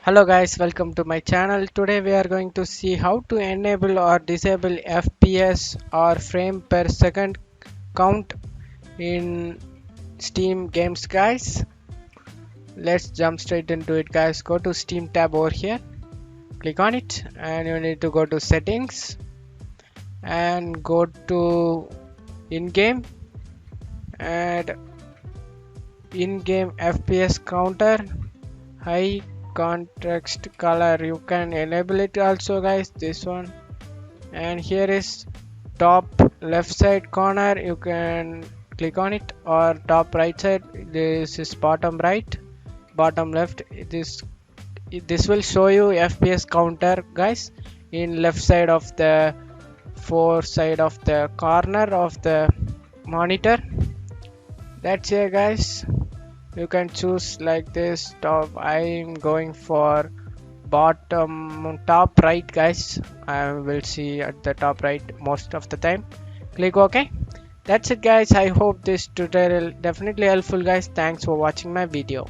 Hello guys, welcome to my channel. Today we are going to see how to enable or disable FPS or frame per second count in Steam games guys. Let's jump straight into it guys. Go to Steam tab over here, click on it and you need to go to settings and go to in-game and in-game FPS counter high contrast color. You can enable it also guys, this one. And here is top left side corner, you can click on it, or top right side, this is bottom right, bottom left. This will show you FPS counter guys in left side of the four side of the corner of the monitor. That's it guys. You can choose like this. I'm going for top right guys. I will see at the top right most of the time. Click OK. That's it guys. I hope this tutorial definitely helpful guys. Thanks for watching my video.